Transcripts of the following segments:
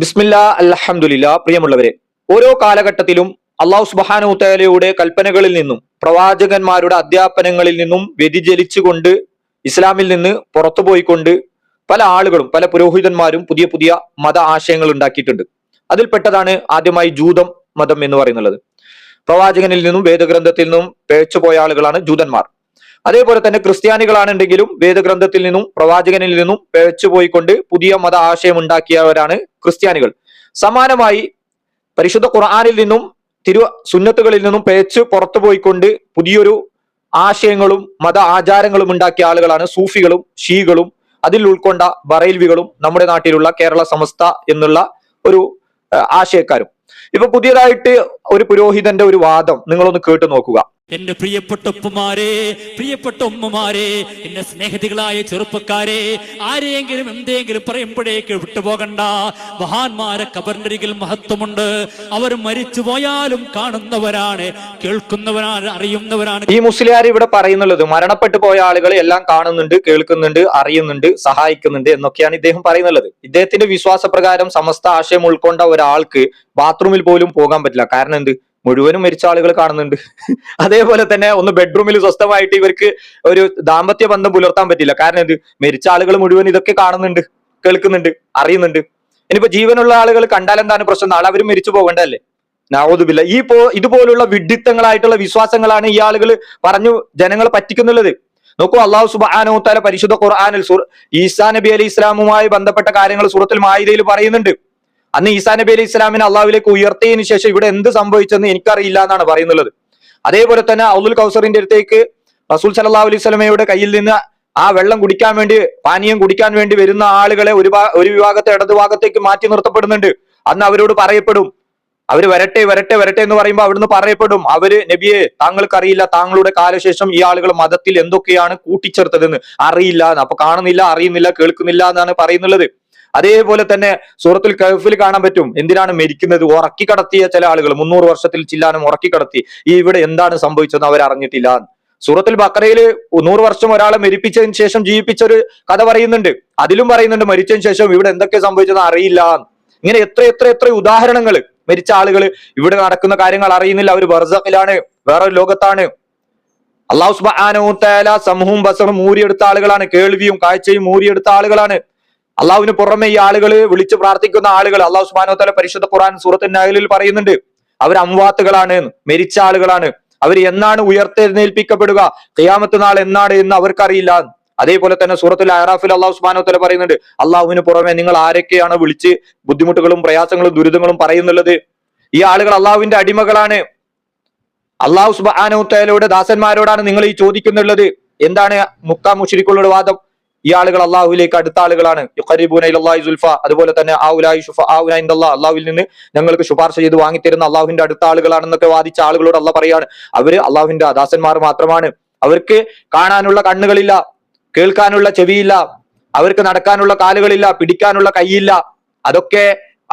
ബിസ്മില്ലാ അൽഹംദുലില്ലാ. പ്രിയമുള്ളവരെ, ഓരോ കാലഘട്ടത്തിലും അള്ളാഹു സുബ്ഹാനഹു തആലയുടെ കൽപ്പനകളിൽ നിന്നും പ്രവാചകന്മാരുടെ അധ്യാപനങ്ങളിൽ നിന്നും വ്യതിചലിച്ചുകൊണ്ട് ഇസ്ലാമിൽ നിന്ന് പുറത്തുപോയിക്കൊണ്ട് പല ആളുകളും പല പുരോഹിതന്മാരും പുതിയ പുതിയ മത ആശയങ്ങൾ ഉണ്ടാക്കിയിട്ടുണ്ട്. അതിൽപ്പെട്ടതാണ് ആദ്യമായി ജൂതം മതം എന്ന് പറയുന്നത്. പ്രവാചകനിൽ നിന്നും വേദഗ്രന്ഥത്തിൽ നിന്നും പിഴച്ചുപോയ ആളുകളാണ് ജൂതന്മാർ. അതേപോലെ തന്നെ ക്രിസ്ത്യാനികളാണെങ്കിലും വേദഗ്രന്ഥത്തിൽ നിന്നും പ്രവാചകനിൽ നിന്നും പിഴച്ചുപോയിക്കൊണ്ട് പുതിയ മത ആശയം ഉണ്ടാക്കിയവരാണ് ക്രിസ്ത്യാനികൾ. സമാനമായി പരിശുദ്ധ ഖുർആനിൽ നിന്നും സുന്നത്തുകളിൽ നിന്നും പിഴച്ച് പുറത്തുപോയിക്കൊണ്ട് പുതിയൊരു ആശയങ്ങളും മത ആചാരങ്ങളും ഉണ്ടാക്കിയ ആളുകളാണ് സൂഫികളും ഷീകളും അതിൽ ഉൾക്കൊണ്ട ബറൈൽവികളും നമ്മുടെ നാട്ടിലുള്ള കേരള സമസ്ത എന്നുള്ള ഒരു ആശയക്കാരും. ഇപ്പൊ പുതിയതായിട്ട് ഒരു പുരോഹിതന്റെ ഒരു വാദം നിങ്ങളൊന്ന് കേട്ടു നോക്കുക. എന്റെ പ്രിയപ്പെട്ട ഉപ്പമാരെ, പ്രിയപ്പെട്ട ഉമ്മമാരെ, എന്റെ സ്നേഹിതകളായ ചെറുപ്പക്കാരെ, ആരെയെങ്കിലും എന്തെങ്കിലും പറയുമ്പോഴേക്ക് വിട്ടുപോകണ്ട. മഹാന്മാരെ കബറിനരികിൽ മഹത്വമുണ്ട്. അവർ മരിച്ചു പോയാലും കാണുന്നവരാണ്, കേൾക്കുന്നവരാണ്, അറിയുന്നവരാണ്. ഈ മുസ്ലിയാർ ഇവിടെ പറയുന്നുള്ളത് മരണപ്പെട്ടു പോയ ആളുകളെ എല്ലാം കാണുന്നുണ്ട്, കേൾക്കുന്നുണ്ട്, അറിയുന്നുണ്ട്, സഹായിക്കുന്നുണ്ട് എന്നൊക്കെയാണ് ഇദ്ദേഹം പറയുന്നുള്ളത്. ഇദ്ദേഹത്തിന്റെ വിശ്വാസപ്രകാരം സമസ്ത ആശയം ഉൾക്കൊണ്ട ഒരാൾക്ക് ബാത്റൂമിൽ പോലും പോകാൻ പറ്റില്ല. കാരണം എന്ത്? മുഴുവനും മരിച്ച ആളുകൾ കാണുന്നുണ്ട്. അതേപോലെ തന്നെ ഒന്ന് ബെഡ്റൂമിൽ സ്വസ്ഥമായിട്ട് ഇവർക്ക് ഒരു ദാമ്പത്യ ബന്ധം പുലർത്താൻ പറ്റില്ല. കാരണം എന്ത്? മരിച്ച ആളുകൾ മുഴുവൻ ഇതൊക്കെ കാണുന്നുണ്ട്, കേൾക്കുന്നുണ്ട്, അറിയുന്നുണ്ട്. ഇനിയിപ്പോ ജീവനുള്ള ആളുകൾ കണ്ടാൽ എന്താണ് പ്രശ്നം? നാളെ അവരും മരിച്ചു പോകണ്ടല്ലേ? നഊദുബില്ല. ഇതുപോലുള്ള വിഡ്ഢിത്തങ്ങളായിട്ടുള്ള വിശ്വാസങ്ങളാണ് ഈ ആളുകൾ പറഞ്ഞു ജനങ്ങളെ പറ്റിക്കുന്നുള്ളത്. നോക്കൂ, അള്ളാഹു സുബ്ഹാനഹു വ തആല പരിശുദ്ധ ഖുർആനിൽ ഈസാ നബി അലൈഹി ഇസ്ലാമുമായി ബന്ധപ്പെട്ട കാര്യങ്ങൾ സൂറത്തുൽ മാഇദയിൽ പറയുന്നുണ്ട്. അന്ന് ഈസാ നബി അലൈഹി ഇസ്ലാമിനെ അള്ളാഹുവിലേക്ക് ഉയർത്തിയതിനു ശേഷം ഇവിടെ എന്ത് സംഭവിച്ചെന്ന് എനിക്കറിയില്ല എന്നാണ് പറയുന്നുള്ളത്. അതേപോലെ തന്നെ ഔദുൽ കൗസറിന്റെ അടുത്തേക്ക് റസൂൽ സല്ലല്ലാഹു അലൈഹി വസല്ലമയുടെ കയ്യിൽ നിന്ന് ആ വെള്ളം കുടിക്കാൻ വേണ്ടി, പാനീയം കുടിക്കാൻ വേണ്ടി വരുന്ന ആളുകളെ ഒരു വിഭാഗത്തെ ഇടതുഭാഗത്തേക്ക് മാറ്റി നിർത്തപ്പെടുന്നുണ്ട്. അന്ന് അവരോട് പറയപ്പെടും, അവര് വരട്ടെ വരട്ടെ വരട്ടെ എന്ന് പറയുമ്പോൾ അവിടുന്ന് പറയപ്പെടും, അവര് നബിയെ താങ്കൾക്കറിയില്ല, താങ്കളുടെ കാലശേഷം ഈ ആളുകൾ മതത്തിൽ എന്തൊക്കെയാണ് കൂട്ടിച്ചേർത്തതെന്ന് അറിയില്ല. അപ്പൊ കാണുന്നില്ല, അറിയുന്നില്ല, കേൾക്കുന്നില്ല എന്നാണ് പറയുന്നുള്ളത്. അതേപോലെ തന്നെ സൂറത്തുൽ കഹ്ഫിൽ കാണാൻ പറ്റും എന്തിനാണ് മരിക്കുന്നത്. ഉറക്കി കടത്തിയ ചില ആളുകൾ 300 വർഷത്തിൽ ചില്ലാനും ഉറക്കി കടത്തി. ഇവിടെ എന്താണ് സംഭവിച്ചതെന്ന് അവർ അറിഞ്ഞിട്ടില്ല. സൂറത്തുൽ ബഖറയില് 100 വർഷം ഒരാളെ മരിപ്പിച്ചതിന് ശേഷം ജീവിപ്പിച്ച ഒരു കഥ പറയുന്നുണ്ട്. അതിലും പറയുന്നുണ്ട് മരിച്ചതിന് ശേഷം ഇവിടെ എന്തൊക്കെ സംഭവിച്ചതെന്ന് അറിയില്ല. ഇങ്ങനെ എത്ര എത്ര എത്ര ഉദാഹരണങ്ങൾ. മരിച്ച ആളുകൾ ഇവിടെ നടക്കുന്ന കാര്യങ്ങൾ അറിയുന്നില്ല, അവർ ബർസഖിലാണ്, വേറൊരു ലോകത്താണ്. അല്ലാഹു സുബ്ഹാനഹു വ തആല സമൂഹവും ബസറും മൂരിയെടുത്ത ആളുകളാണ്, കേൾവിയും കാഴ്ചയും മൂരിയെടുത്ത ആളുകളാണ്. അള്ളാഹുവിന് പുറമെ ഈ ആളുകൾ വിളിച്ചു പ്രാർത്ഥിക്കുന്ന ആളുകൾ അള്ളാഹു സുബ്ഹാനഹു വ തആല പരിശുദ്ധ ഖുർആൻ സൂറത്തുൻ നഹലിൽ പറയുന്നുണ്ട്, അവർ അംവാത്തുകളാണ്, മരിച്ച ആളുകളാണ്. അവർ എന്നാണ് ഉയർത്തെഴുന്നേൽപ്പിക്കപ്പെടുക, ഖിയാമത്ത് നാൾ എന്നാണ് എന്ന് അവർക്കറിയില്ല. അതേപോലെ തന്നെ സൂറത്തുൽ അഅറാഫിൽ അള്ളാഹു സുബ്ഹാനഹു വ തആല പറയുന്നുണ്ട്, അള്ളാഹുവിന് പുറമെ നിങ്ങൾ ആരൊക്കെയാണ് വിളിച്ച് ബുദ്ധിമുട്ടുകളും പ്രയാസങ്ങളും ദുരിതങ്ങളും പറയുന്നുള്ളത്? ഈ ആളുകൾ അള്ളാഹുവിന്റെ അടിമകളാണ്. അള്ളാഹു സുബ്ഹാനഹു വ തആലയുടെ ദാസന്മാരോടാണ് നിങ്ങൾ ഈ ചോദിക്കുന്നുള്ളത്. എന്താണ് മുക്കാ മുശ്രിക്കുകളുടെ വാദം? ഈ ആളുകൾ അള്ളാഹുവിലേക്ക് അടുത്ത ആളുകളാണ്. യുഖരിബൂന ഇലല്ലാഹി സുൽഫ. അതുപോലെ തന്നെ അള്ളാഹുവിൽ നിന്ന് ഞങ്ങൾക്ക് ശുപാർശ ചെയ്ത് വാങ്ങിത്തരുന്ന അള്ളാഹുവിന്റെ അടുത്ത ആളുകളാണെന്നൊക്കെ വാദിച്ച ആളുകളോട് അള്ളാഹ് പറയാണ്, അവര് അള്ളാഹുവിന്റെ ദാസന്മാർ മാത്രമാണ്. അവർക്ക് കാണാനുള്ള കണ്ണുകളില്ല, കേൾക്കാനുള്ള ചെവിയില്ല, അവർക്ക് നടക്കാനുള്ള കാലുകളില്ല, പിടിക്കാനുള്ള കൈയില്ല. അതൊക്കെ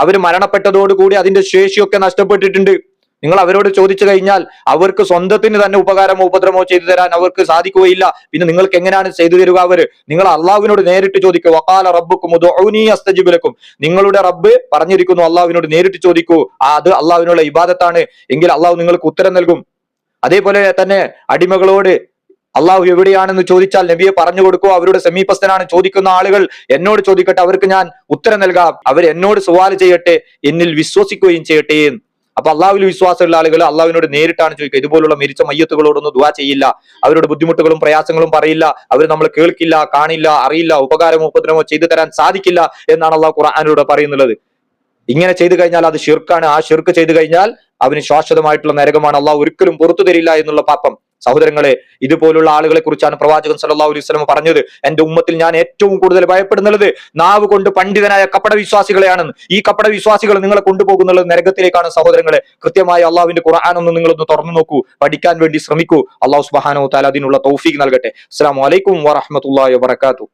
അവര് മരണപ്പെട്ടതോടുകൂടി അതിന്റെ ശേഷിയൊക്കെ നഷ്ടപ്പെട്ടിട്ടുണ്ട്. നിങ്ങൾ അവരോട് ചോദിച്ചു കഴിഞ്ഞാൽ അവർക്ക് സ്വന്തത്തിന് തന്നെ ഉപകാരമോ ഉപദ്രവമോ ചെയ്തു തരാൻ അവർക്ക് സാധിക്കുകയില്ല. പിന്നെ നിങ്ങൾക്ക് എങ്ങനെയാണ് ചെയ്തു തരുക? അവര് നിങ്ങൾ അള്ളാഹുവിനോട് നേരിട്ട് ചോദിക്കൂ. വഖാല റബ്ബുക്കും ഉദ്ഉനി അസ്തജിബ് ലക്കും. നിങ്ങളുടെ റബ്ബ് പറഞ്ഞിരിക്കുന്നു, അള്ളാഹുവിനോട് നേരിട്ട് ചോദിക്കൂ. അത് അള്ളാഹുവിനുള്ള ഇബാദത്താണ്, എങ്കിൽ അള്ളാഹു നിങ്ങൾക്ക് ഉത്തരം നൽകും. അതേപോലെ തന്നെ അടിമകളോട് അള്ളാഹു എവിടെയാണെന്ന് ചോദിച്ചാൽ നബിയെ പറഞ്ഞു കൊടുക്കൂ. അവരുടെ സമീപസ്ഥനാണ് ചോദിക്കുന്ന ആളുകൾ, എന്നോട് ചോദിക്കട്ടെ, അവർക്ക് ഞാൻ ഉത്തരം നൽകാം. അവർ എന്നോട് സവാൽ ചെയ്യട്ടെ, എന്നിൽ വിശ്വസിക്കുകയും ചെയ്യട്ടെ. അപ്പൊ അള്ളാഹുവിൽ വിശ്വാസമുള്ള ആളുകൾ അള്ളാഹുവിനോട് നേരിട്ടാണ് ചോദിക്കുക. ഇതുപോലുള്ള മരിച്ച മയ്യത്തുകളോടൊന്നും ദുആ ചെയ്യില്ല, അവരുടെ ബുദ്ധിമുട്ടുകളും പ്രയാസങ്ങളും പറയില്ല, അവർ നമ്മൾ കേൾക്കില്ല, കാണില്ല, അറിയില്ല, ഉപകാരമോ ഉപദ്രവമോ ചെയ്തു തരാൻ സാധിക്കില്ല എന്നാണ് അള്ളാഹു ഖുർആനിലൂടെ പറയുന്നുള്ളത്. ഇങ്ങനെ ചെയ്തു കഴിഞ്ഞാൽ അത് ഷിർക്കാണ്. ആ ഷിർക്ക് ചെയ്തു കഴിഞ്ഞാൽ അവന് ശാശ്വതമായിട്ടുള്ള നരകമാണ്. അള്ളാഹു ഒരിക്കലും പുറത്തു തരില്ല എന്നുള്ള പാപം. സഹോദരങ്ങളെ, ഇതുപോലുള്ള ആളുകളെ കുറിച്ചാണ് പ്രവാചകൻ സല്ലല്ലാഹു അലൈഹി വസല്ലം പറഞ്ഞത്, എന്റെ ഉമ്മത്തിൽ ഞാൻ ഏറ്റവും കൂടുതൽ ഭയപ്പെടുന്നത് നാവ് കൊണ്ട് പണ്ഡിതനായ കപട വിശ്വാസികളെയാണെന്ന്. ഈ കപട വിശ്വാസികൾ നിങ്ങളെ കൊണ്ടുപോകുന്നത് നരകത്തിലേക്കാണ്. സഹോദരങ്ങളെ, കൃത്യമായി അള്ളാഹുവിന്റെ ഖുർആനൊന്ന് നിങ്ങളൊന്ന് തുറന്നു നോക്കൂ, പഠിക്കാൻ വേണ്ടി ശ്രമിക്കൂ. അള്ളാഹു സുബ്ഹാനഹു വ തആല അതിനുള്ള തൗഫീഖ് നൽകട്ടെ. അസ്സലാമു അലൈക്കും വറഹ്മത്തുള്ളാഹി വബറകാതുഹു.